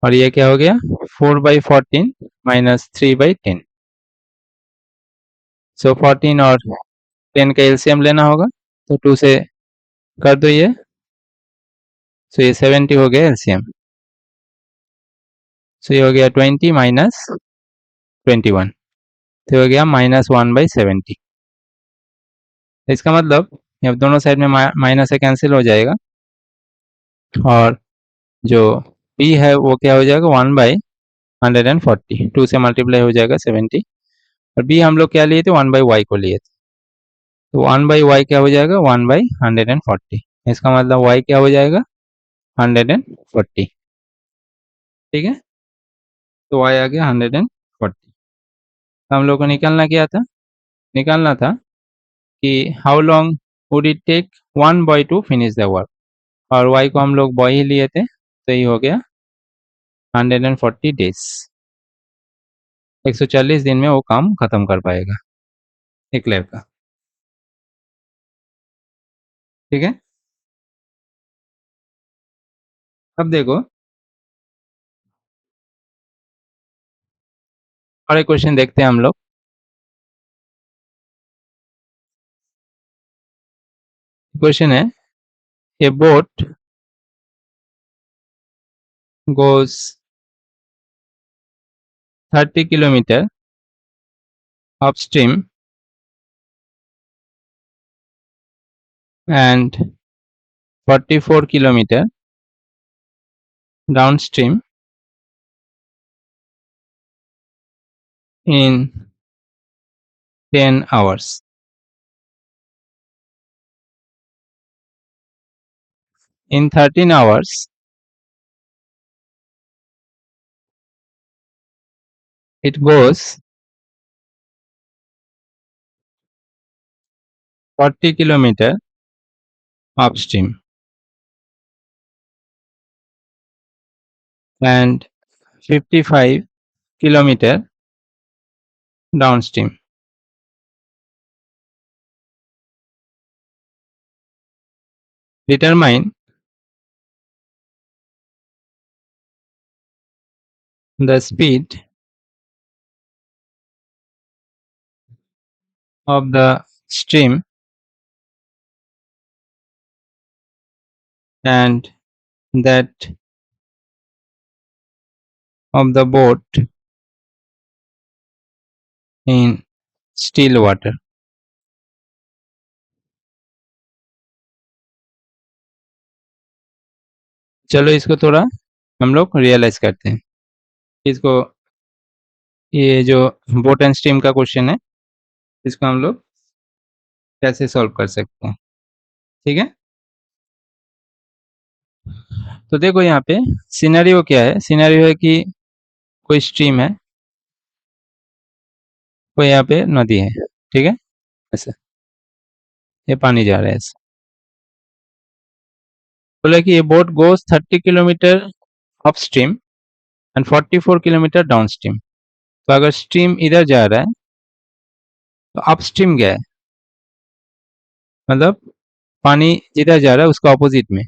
और ये क्या हो गया, 4/14 माइनस 3/10। सो 14 और 10 का एलसीएम लेना होगा, तो 2 से कर दो ये, सो ये 70 हो गया एलसीएम। सो ये हो गया 20 माइनस 21, तो हो गया -1/70। इसका मतलब अब दोनों साइड में माइनस से कैंसिल हो जाएगा और जो b है वो क्या हो जाएगा, 1/140। 2 से मल्टीप्लाई हो जाएगा 70। और b हम लोग क्या लिए थे, 1/y को लिए थे, तो 1/y क्या हो जाएगा, 1/140। इसका मतलब y क्या हो जाएगा, 140। ठीक है। तो y आ गया 140। हम लोग को निकालना क्या था, निकालना था कि how long would it take 1 boy to finish the work, और y को हम लोग बॉय ही लिए थे तो ये हो गया 140 डेज, 140 दिन में वो काम खत्म कर पाएगा एक लड़का। ठीक है, अब देखो और एक क्वेश्चन देखते हैं हम लोग। क्वेश्चन है, a boat goes 30 kilometre upstream and 44 kilometer downstream in 10 hours. In 13 hours, it goes 40 kilometer upstream and 55 kilometer downstream. Determine the speed of the stream and that of the boat in still water. चलो इसको थोड़ा हम लोग realise करते हैं इसको। ये जो बोट एंड स्ट्रीम का क्वेश्चन है, इसको हम लोग कैसे सॉल्व कर सकते हैं। ठीक है, तो देखो यहाँ पे सिनेरियो क्या है। सिनेरियो है कि कोई स्ट्रीम है, कोई यहाँ पे नदी है। ठीक है, ऐसे ये पानी जा रहा है ऐसे। बोला कि ये boat goes 30 kilometre up stream and 44 kilometre down stream. तो अगर स्ट्रीम इधर जा रहा है तो अप स्ट्रीम क्या है, मतलब पानी जिधर जा रहा है उसका ऑपोजिट में,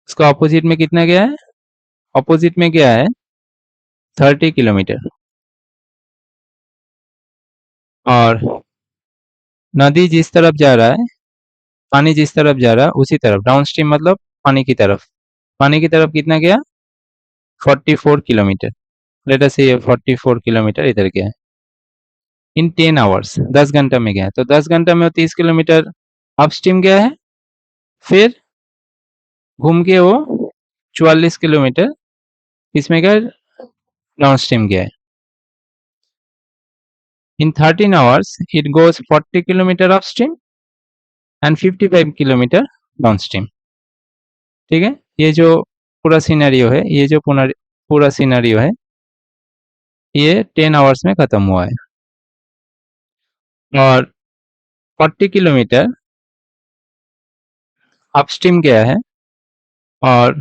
उसका ऑपोजिट में कितना गया है, ऑपोजिट में गया है 30 किलोमीटर। और नदी जिस तरफ जा रहा है, पानी जिस तरफ जा रहा है उसी तरफ डाउन स्ट्रीम, मतलब पानी की तरफ, पानी की तरफ कितना गया 44 किलोमीटर। लेट अस से ये 44 किलोमीटर इधर गया है इन 10 आवर्स, 10 घंटा में गया है। तो 10 घंटा में वो 30 किलोमीटर अपस्ट्रीम गया है, फिर घूम के वो 44 किलोमीटर इसमें गया डाउन स्ट्रीम गया है। इन 13 hours it goes 40 kilometre upstream and 55 kilometre downstream. ठीक है, ये जो पूरा सिनेरियो है, ये जो पूरा सिनेरियो है ये 10 आवर्स में खत्म हुआ है। और 40 किलोमीटर अपस्ट्रीम गया है और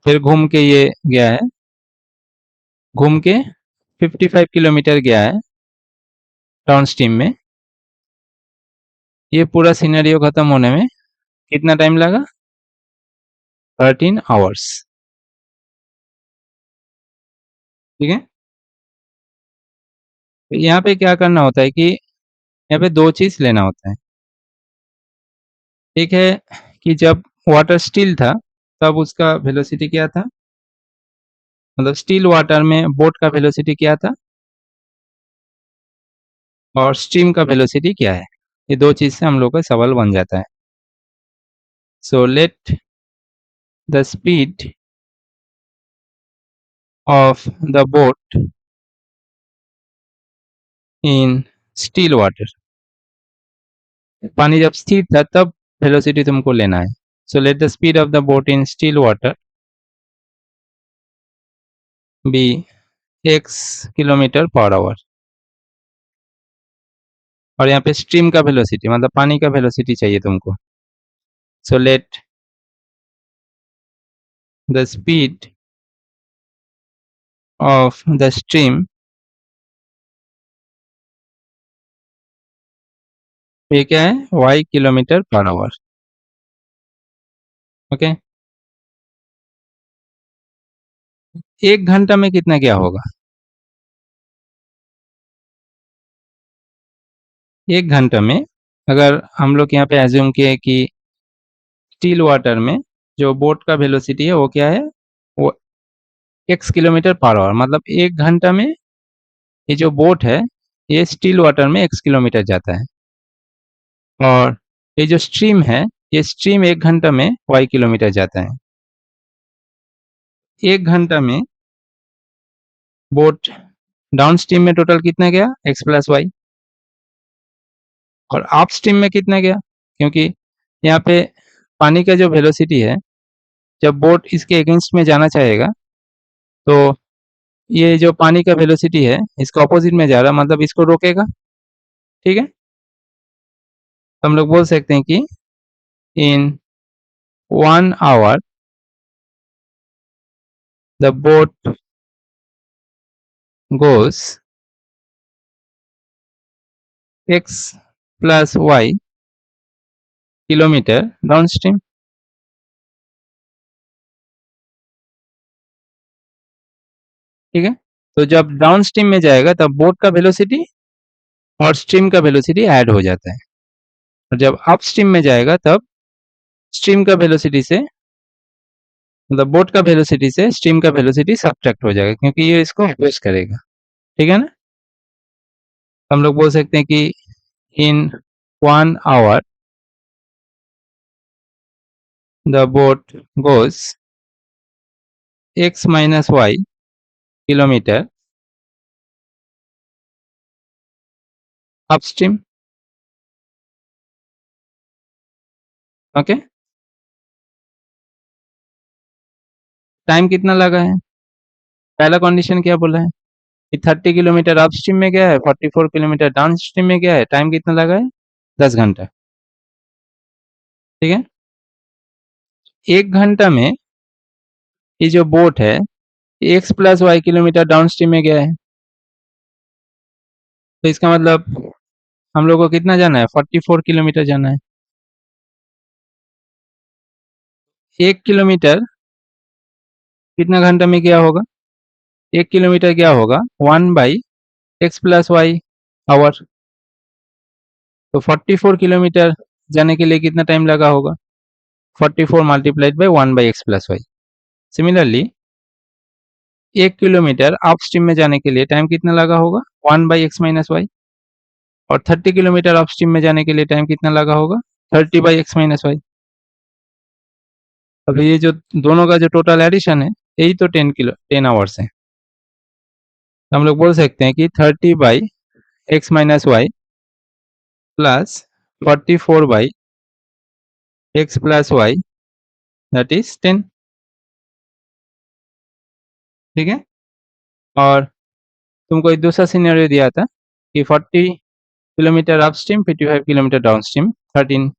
फिर घूम के ये गया है, घूम के 55 किलोमीटर गया है डाउन स्ट्रीम में। ये पूरा सिनेरियो खत्म होने में कितना टाइम लगा, 13 आवर्स। ठीक है, तो यहाँ पे क्या करना होता है कि यहाँ पे दो चीज लेना होता है। एक है कि जब वाटर स्टिल था तब उसका वेलोसिटी क्या था, मतलब स्टिल वाटर में बोट का वेलोसिटी क्या था और स्ट्रीम का वेलोसिटी क्या है। ये दो चीज से हम लोग का सवाल बन जाता है। So let the speed of the boat in still water, पानी जब स्थिर था तब वेलोसिटी तुमको लेना है। So let the speed of the boat in still water be x kilometre per hour. और यहाँ पे स्ट्रीम का वेलोसिटी मतलब पानी का वेलोसिटी चाहिए तुमको। सो let the speed of the stream, ये क्या है, y kilometre per our. Okay, 1 घंटा में कितना क्या होगा? 1 घंटा में अगर हम लोग यहाँ पे एज्यूम किए कि स्टिल वाटर में जो बोट का वेलोसिटी है वो क्या है, वो x किलोमीटर पर आवर, मतलब 1 घंटा में ये जो बोट है ये स्टिल वाटर में x किलोमीटर जाता है, और ये जो स्ट्रीम है ये स्ट्रीम 1 घंटा में y किलोमीटर जाता है। 1 घंटा में बोट डाउन स्ट्रीम में टोटल कितना गया, x प्लस वाई, और अप स्ट्रीम में कितना गया, क्योंकि यहाँ पे पानी का जो वेलोसिटी है जब बोट इसके अगेंस्ट में जाना चाहेगा तो ये जो पानी का वेलोसिटी है इसका ऑपोजिट में जा रहा, मतलब इसको रोकेगा। ठीक है, तो हम लोग बोल सकते हैं कि in 1 hour the boat goes x plus y kilometre downstream. ठीक है, तो जब डाउन स्ट्रीम में जाएगा तब बोट का वेलोसिटी और स्ट्रीम का वेलोसिटी ऐड हो जाता है, और जब अप स्ट्रीम में जाएगा तब स्ट्रीम का वेलोसिटी से, मतलब बोट का वेलोसिटी से स्ट्रीम का वेलोसिटी सब्ट्रैक्ट हो जाएगा, क्योंकि ये इसको अपोज करेगा। ठीक है ना, हम लोग बोल सकते हैं कि in 1 hour the boat goes x minus y kilometre upstream. Okay, time कितना लगा है, पहला कंडीशन क्या बोला है कि 30 किलोमीटर अपस्ट्रीम में गया है, 44 किलोमीटर डाउन स्ट्रीम में गया है, टाइम कितना लगा है, 10 घंटा। ठीक है, 1 घंटा में ये जो बोट है x plus y kilometre downstream में गया है, तो इसका मतलब हम लोग को कितना जाना है, 44 किलोमीटर जाना है। 1 किलोमीटर कितना घंटा में क्या होगा, 1 किलोमीटर क्या होगा, 1 by x plus y hour. तो 44 किलोमीटर जाने के लिए कितना टाइम लगा होगा, 44 multiplied by 1 by x plus y. Similarly 1 kilometre upstream में जाने के लिए टाइम कितना लगा होगा, 1 बाई एक्स माइनस वाई, और 30 किलोमीटर अप स्ट्रीम में जाने के लिए टाइम कितना लगा होगा, 30 बाई एक्स माइनस वाई। अब ये जो दोनों का जो टोटल एडिशन है यही तो 10 आवर्स है। हम लोग बोल सकते हैं कि 30 by x minus y plus 44 by x plus y that is 10। ठीक है, और तुमको एक दूसरा सिनेरियो दिया था कि 40 kilometre up stream 55 kilometre down stream 13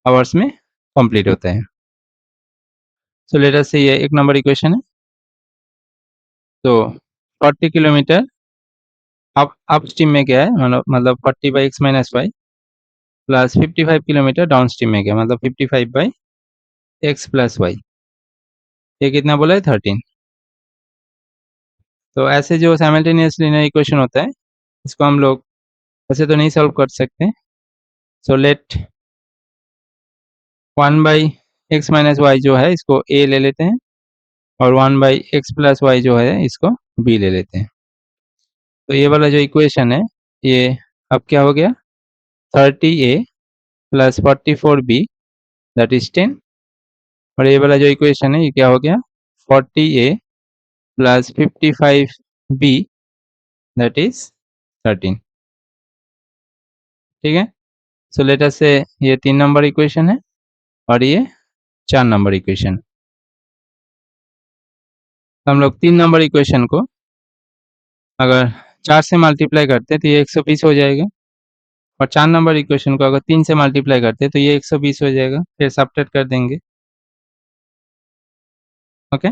hours में कंप्लीट होता है। सो लेट अस से ये 1 नंबर इक्वेशन है, तो 40 किलोमीटर अप स्ट्रीम में गया है, मतलब 40 by x minus y plus 55 kilometre downstream में गया, मतलब 55 बाई एक्स प्लस वाई, ये कितना बोला है, 13। तो ऐसे जो साइमल्टेनियस लीनियर इक्वेशन होता है इसको हम लोग ऐसे तो नहीं सॉल्व कर सकते, so let 1 by x minus y जो है इसको ए ले लेते हैं, और 1 बाई एक्स प्लस वाई जो है इसको बी ले लेते हैं। तो ये वाला जो इक्वेशन है ये अब क्या हो गया, 30a plus 44b that is 10, और ये वाला जो इक्वेशन है ये क्या हो गया, 40a plus 55b that is 13। ठीक है, सो लेट अस से ये 3 नंबर इक्वेशन है और ये 4 नंबर इक्वेशन। हम लोग 3 नंबर इक्वेशन को अगर 4 से मल्टीप्लाई करते हैं तो ये 120 हो जाएगा, और 4 नंबर इक्वेशन को अगर 3 से मल्टीप्लाई करते हैं तो ये 120 हो जाएगा, फिर सब्ट्रैक्ट कर देंगे। ओके,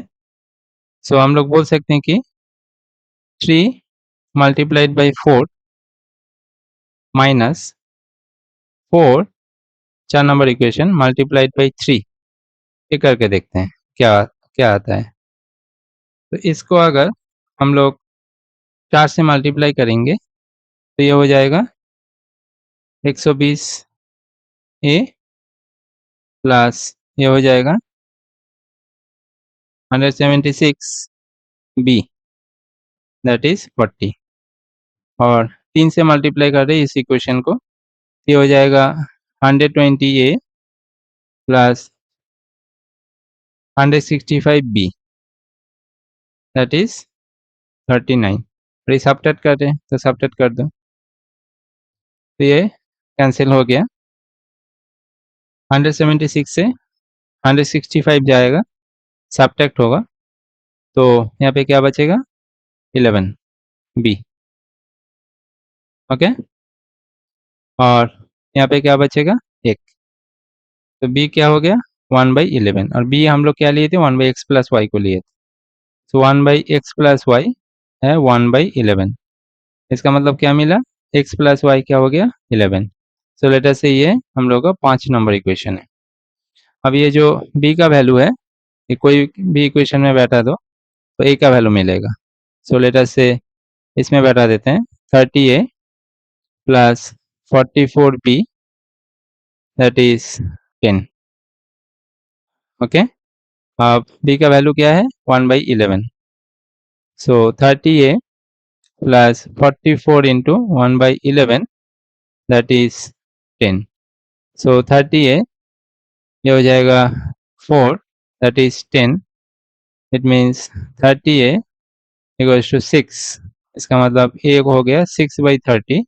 सो हम लोग बोल सकते हैं कि 3 multiplied by 4 minus 4 4 number equation multiplied by 3, ये करके देखते हैं क्या क्या आता है। तो इसको अगर हम लोग 4 से मल्टीप्लाई करेंगे तो ये हो जाएगा 120 ए प्लस ये हो जाएगा 176 बी, दैट इज 40, और 3 से मल्टीप्लाई कर रहे हैं इस इक्वेशन को, ये हो जाएगा 120 ए प्लस 165 बी, दैट इज 39। और ये सबट्रैक्ट कर रहे हैं तो सबट्रैक्ट कर दो, तो ये कैंसिल हो गया। 176 से 165 जाएगा, सबट्रैक्ट होगा, तो यहाँ पे क्या बचेगा 11 बी, ओके। और यहाँ पे क्या बचेगा 1, तो बी क्या हो गया 1/11, और बी हम लोग क्या लिए थे 1/x प्लस वाई को लिए थे, तो 1/x प्लस वाई है 1/11, इसका मतलब क्या मिला x प्लस वाई क्या हो गया 11। सो लेटर से ये हम लोग का 5 नंबर इक्वेशन है। अब ये जो b का वैल्यू है ये कोई भी इक्वेशन में बैठा दो तो a का वैल्यू मिलेगा। सो लेटर से इसमें बैठा देते हैं 30a plus 44b, that is 10, okay. अब b का वैल्यू क्या है 1/11, so 30a plus 44 into 1/11, that is 10। So 30a ये हो जाएगा 4, that is 10, it means 30a equals to 6, इसका मतलब a हो गया 6/30,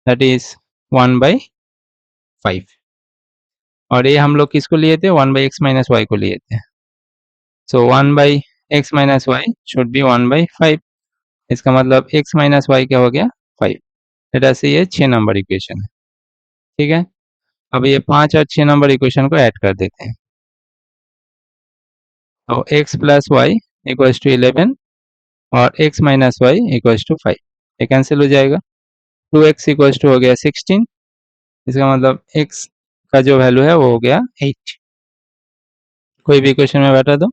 दैट इज 1/5, और ये हम लोग किसको लिए थे 1/x माइनस वाई को लिए थे, सो 1/x minus why should be 1/5, इसका मतलब x माइनस वाई क्या हो गया 5। डेटा से ये 6 नंबर इक्वेशन है, ठीक है। अब ये 5 और 6 नंबर इक्वेशन को ऐड कर देते हैं, तो x plus y equals to 11 और x minus y equals to 5, ये कैंसिल हो जाएगा। 2x इक्वल्स टू हो गया 16, इसका मतलब x का जो वैल्यू है वो हो गया 8, कोई भी इक्वेशन में बैठा दो,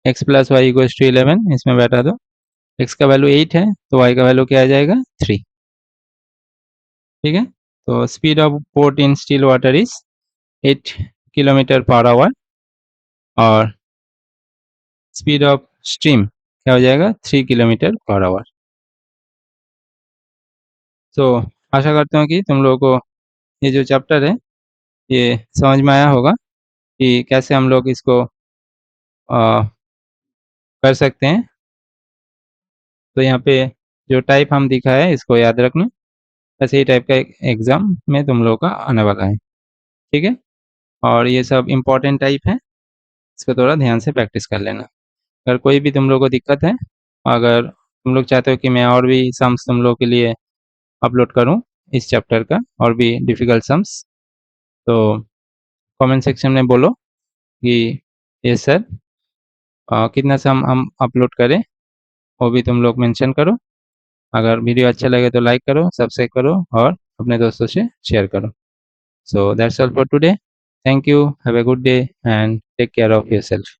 x plus y equals to 11 इसमें बैठा दो, x का वैल्यू 8 है तो y का वैल्यू क्या आ जाएगा 3, ठीक है। तो speed of boat in still water is 8 kilometre per hour, और स्पीड ऑफ स्ट्रीम क्या हो जाएगा 3 किलोमीटर पर आवर। तो आशा करता हूँ कि तुम लोगों को ये जो चैप्टर है ये समझ में आया होगा कि कैसे हम लोग इसको कर सकते हैं। तो यहाँ पे जो टाइप हम दिखा है इसको याद रखना, ऐसे ही टाइप का एक एग्ज़ाम में तुम लोगों का आने वाला है, ठीक है। और ये सब इम्पोर्टेंट टाइप है, इसको थोड़ा ध्यान से प्रैक्टिस कर लेना। अगर कोई भी तुम लोग को दिक्कत है, अगर तुम लोग चाहते हो कि मैं और भी सम्स तुम लोग के लिए अपलोड करूं इस चैप्टर का और भी डिफ़िकल्ट सम्स, तो कमेंट सेक्शन में बोलो कि ये सर कितना सम हम अपलोड करें, वो भी तुम लोग मेंशन करो। अगर वीडियो अच्छा लगे तो लाइक करो, सब्सक्राइब करो और अपने दोस्तों से शेयर करो। So that's all for today, thank you, have a good day and take care of yourself.